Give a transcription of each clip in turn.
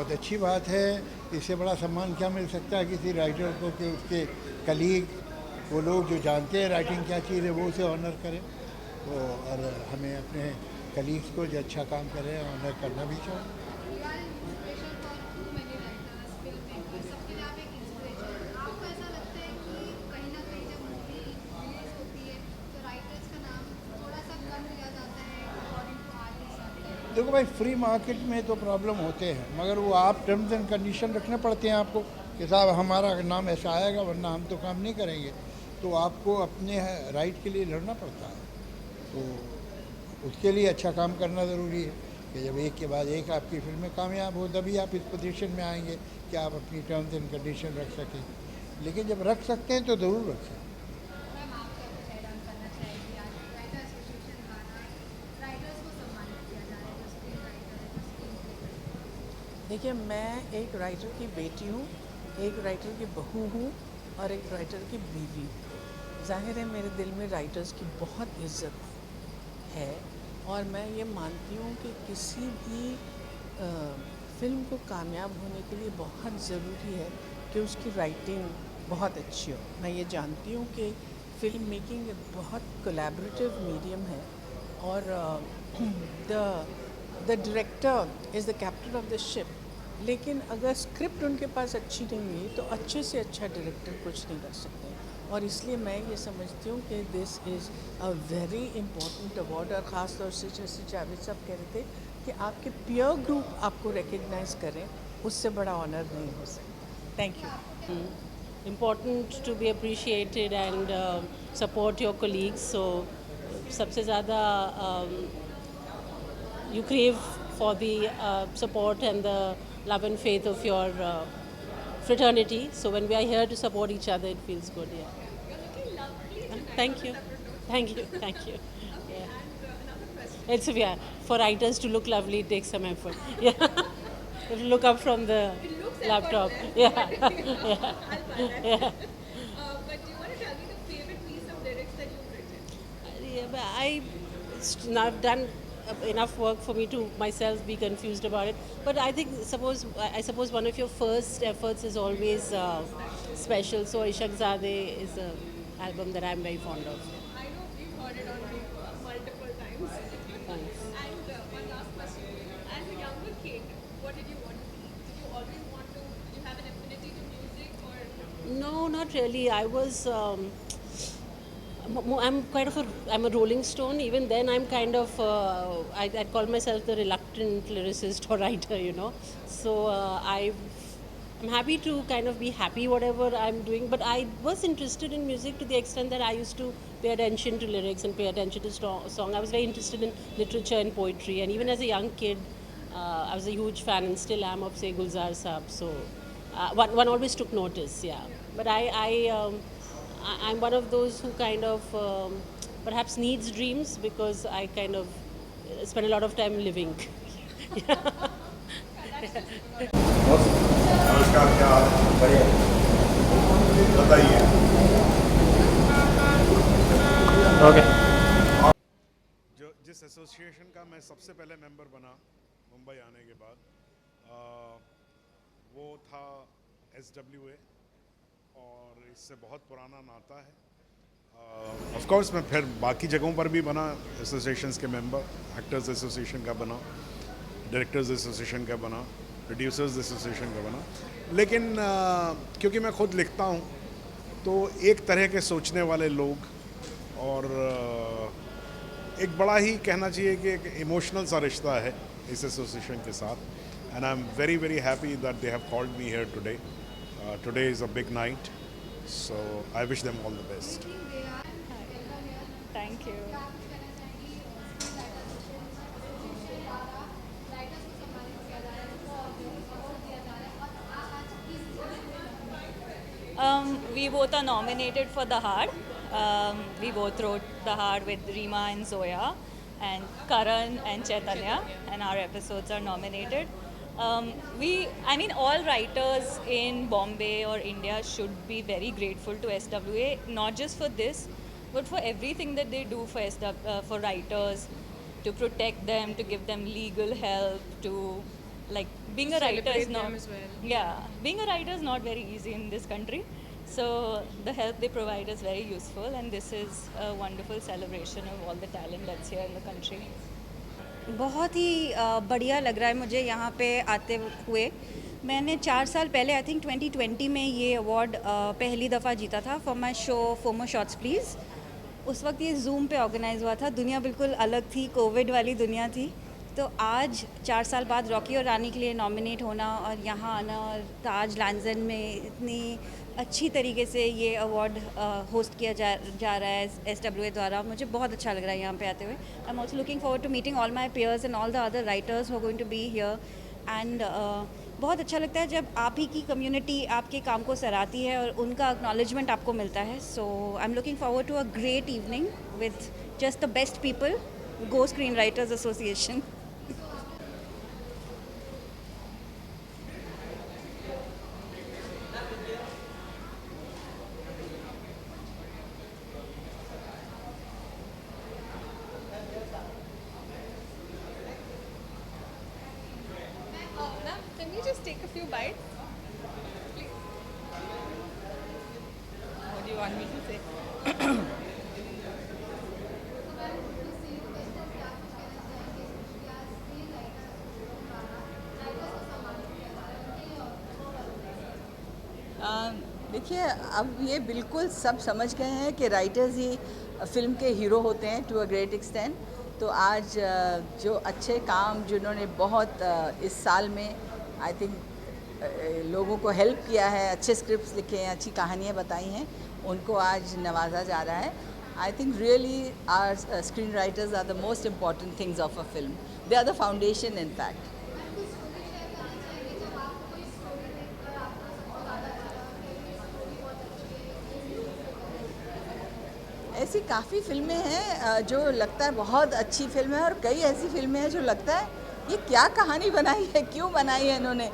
बहुत अच्छी बात है। इससे बड़ा सम्मान क्या मिल सकता है किसी राइटर को कि उसके कलीग, वो लोग जो जानते हैं राइटिंग क्या चीज़ है, वो उसे ऑनर करें। तो और हमें अपने कलीग्स को जो अच्छा काम कर रहे हैं ऑनर करना भी चाहिए। You are an inspiration for too many writers, filmmakers, सबके लिए आप एक इंस्पिरेशन हैं। आपको ऐसा लगता है कि कहीं ना कहीं जब मूवी रिलीज होती है तो राइटर्स का नाम थोड़ा सा कम लिया जाता है अकॉर्डिंग टू आर्टिस्ट? देखो भाई, फ्री मार्केट में तो प्रॉब्लम होते हैं, मगर वो आप टर्म्स एंड कंडीशन रखने पड़ते हैं आपको कि साहब हमारा नाम ऐसा आएगा, वरना हम तो काम नहीं करेंगे। तो आपको अपने राइट के लिए लड़ना पड़ता है। तो उसके लिए अच्छा काम करना ज़रूरी है कि जब एक के बाद एक आपकी फिल्में कामयाब हो, तभी आप इस पोजीशन में आएंगे कि आप अपनी टर्म्स एंड कंडीशन रख सकें। लेकिन जब रख सकते हैं तो ज़रूर रखें। मैम, आपका कुछ ऐड ऑन करना चाहेंगे? आज राइटर एसोसिएशन द्वारा राइटर्स को सम्मानित किया जा रहा है, जो स्क्रीन राइटर है, जो स्क्रीन प्ले करते हैं। देखिए, मैं एक राइटर की बेटी हूँ, एक राइटर की बहू हूँ और एक राइटर की बीवी हूँ। ज़ाहिर है मेरे दिल में राइटर्स की बहुत इज़्ज़त है और मैं ये मानती हूँ कि किसी भी फ़िल्म को कामयाब होने के लिए बहुत ज़रूरी है कि उसकी राइटिंग बहुत अच्छी हो। मैं ये जानती हूँ कि फ़िल्म मेकिंग एक बहुत कोलैबोरेटिव मीडियम है और the director is the captain of the ship. लेकिन अगर स्क्रिप्ट उनके पास अच्छी नहीं हुई तो अच्छे से अच्छा डायरेक्टर कुछ नहीं कर सकते। और इसलिए मैं ये समझती हूँ कि this is a very important award. और ख़ास तौर से जैसे जावेद साहब कह रहे थे कि आपके पीयर ग्रुप आपको रिकग्नाइज़ करें, उससे बड़ा ऑनर नहीं हो सकता। Thank you. Important to be appreciated and support your colleagues. So सबसे ज़्यादा you crave for the support and the love and faith of your fraternity. So when we are here to support each other, it feels good. Yeah. You're looking lovely. Thank you, thank you, thank you. Okay, Yeah. and another question. It's yeah. For writers to look lovely, it takes some effort. Yeah. You have to look up from the It looks laptop. effortless, Yeah. but Yeah. I'll buy that. Yeah. But do you want to tell me the favorite piece of lyrics that you've written? Yeah, but now I've done enough work for me to myself be confused about it. But I think I suppose one of your first efforts is always special. So Ishaq Zadeh is an album that I'm very fond of. I know we've heard it on multiple times. Thanks. And one last question for you. As a younger kid, what did you want to be? Did you always want to, did you have an affinity to music or? No, not really. I was. I'm quite of a. I'm a Rolling Stone. Even then, I'm kind of. I call myself the reluctant lyricist or writer. So I'm happy to kind of be happy whatever I'm doing. But I was interested in music to the extent that I used to pay attention to lyrics and pay attention to song. I was very interested in literature and poetry. And even as a young kid, I was a huge fan and still am of say Gulzar Saab. So one always took notice. Yeah. But I'm one of those who kind of perhaps needs dreams because I kind of spend a lot of time living. नमस्कार, क्या हाल है? बढ़िया। बताइए। Okay. जो जिस association का मैं सबसे पहले मेंबर बना मुंबई आने के बाद, वो था SWA और इससे बहुत पुराना नाता है। ऑफ कोर्स मैं फिर बाकी जगहों पर भी बना, एसोसिएशंस के मेंबर, एक्टर्स एसोसिएशन का बना, डायरेक्टर्स एसोसिएशन का बना, प्रोड्यूसर्स एसोसिएशन का बना। लेकिन क्योंकि मैं खुद लिखता हूँ तो एक तरह के सोचने वाले लोग और एक बड़ा ही कहना चाहिए कि एक इमोशनल सा रिश्ता है इस एसोसिएशन के साथ। And I am very very happy that they have called me here today. Today is a big night, so I wish them all the best. Thank you. क्या कुछ कहना चाहेंगी स्क्रीन राइटर एसोसिएशन द्वारा writers को सम्मानित किया जा रहा है, उनको अवार्ड दिया जा रहा है और आज किस We both are nominated for The Hard. We both wrote The Hard with Rima and Zoya and Karan and Chaitanya, and our episodes are nominated. I mean, all writers in Bombay or India should be very grateful to SWA, not just for this, but for everything that they do for writers, to protect them, to give them legal help, to like being a writer is Celebrate not them as well. yeah, being a writer is not very easy in this country. So the help they provide is very useful, and this is a wonderful celebration of all the talent that's here in the country. बहुत ही बढ़िया लग रहा है मुझे यहाँ पे आते हुए। मैंने 4 साल पहले आई थिंक 2020 में ये अवार्ड पहली दफ़ा जीता था for my show FOMO shots please. उस वक्त ये जूम पे ऑर्गेनाइज हुआ था, दुनिया बिल्कुल अलग थी, कोविड वाली दुनिया थी। तो आज 4 साल बाद रॉकी और रानी के लिए नॉमिनेट होना और यहाँ आना और ताज लैंडन में इतनी अच्छी तरीके से ये अवार्ड होस्ट किया जा रहा है SWA द्वारा, मुझे बहुत अच्छा लग रहा है यहाँ पे आते हुए। I am also looking forward to meeting all my peers and all the other writers who are going to be here and बहुत अच्छा लगता है जब आप ही की कम्युनिटी आपके काम को सराहती है और उनका एक्नॉलेजमेंट आपको मिलता है। So I am looking forward to a great evening with just the best people, go screen writers association. Ma'am, can you just take a few bites? Please. What do you want me to say? देखिए, अब ये बिल्कुल सब समझ गए हैं कि writers ही film के हीरो होते हैं टू अ ग्रेट एक्सटेंट। तो आज जो अच्छे काम जिन्होंने बहुत इस साल में आई थिंक लोगों को हेल्प किया है, अच्छे स्क्रिप्ट्स लिखे हैं, अच्छी कहानियाँ बताई हैं, उनको आज नवाजा जा रहा है। I think really our screen writers are the most important things of a film, they are the foundation in fact. ऐसी काफ़ी फिल्में हैं जो लगता है बहुत अच्छी फिल्म है, और कई ऐसी फिल्में हैं जो लगता है ये क्या कहानी बनाई है, क्यों बनाई है इन्होंने।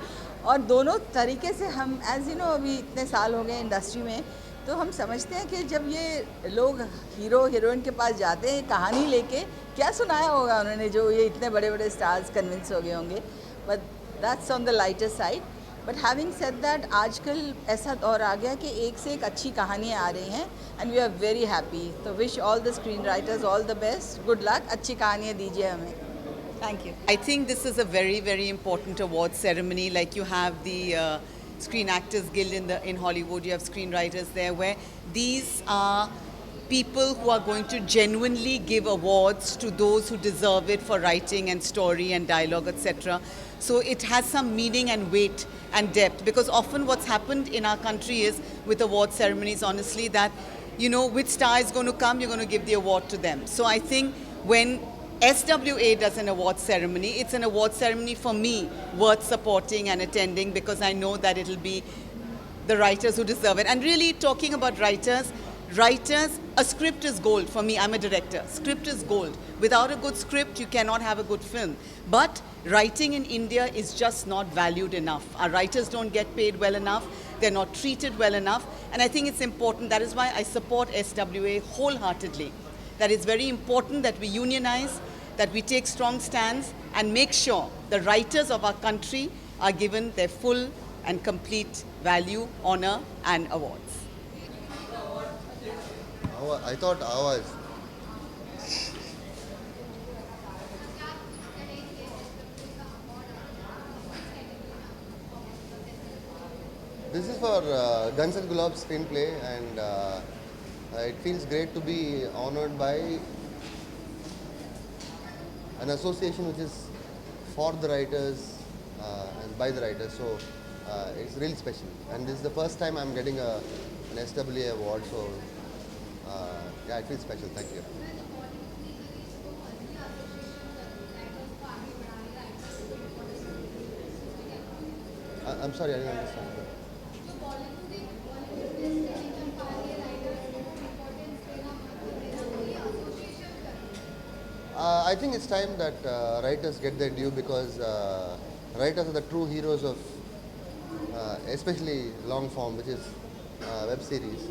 और दोनों तरीके से हम एज यू नो अभी इतने साल हो गए इंडस्ट्री में, तो हम समझते हैं कि जब ये लोग हीरो हीरोइन के पास जाते हैं कहानी लेके, क्या सुनाया होगा उन्होंने जो ये इतने बड़े बड़े स्टार्स कन्विंस हो गए होंगे। But that's on the lighter side. But having said that, आजकल ऐसा दौर आ गया कि एक से एक अच्छी कहानियाँ आ रही हैं and we are very happy. तो wish all the screen writers all the best, good luck, अच्छी कहानियाँ दीजिए हमें। Thank you. I think this is a very, very important award ceremony. Like you have the Screen Actors Guild in Hollywood, you have screenwriters there, where these are people who are going to genuinely give awards to those who deserve it for writing and story and dialogue, etc. So it has some meaning and weight and depth, because often what's happened in our country is with award ceremonies, honestly, that you know which star is going to come, you're going to give the award to them. So I think when SWA does an award ceremony, it's an award ceremony for me worth supporting and attending, because I know that it'll be the writers who deserve it. And really talking about writers, a script is gold for me. I'm a director. Script is gold. Without a good script, you cannot have a good film. But writing in India is just not valued enough. Our writers don't get paid well enough. They're not treated well enough. And I think it's important. That is why I support SWA wholeheartedly. That it's very important that we unionize, that we take strong stands and make sure the writers of our country are given their full and complete value, honor and awards. I thought ours. This is for Guns and Gulab's screenplay, and it feels great to be honored by an association which is for the writers and by the writers. So it's really special, and this is the first time I'm getting an SWA award. So yeah, it feels special. Thank you. I'm sorry, I didn't understand. I think it's time that writers get their due, because writers are the true heroes of especially long form, which is web series.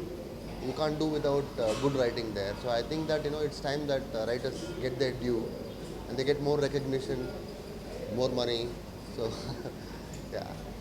You can't do without good writing there. So I think that it's time that writers get their due and they get more recognition, more money. So Yeah.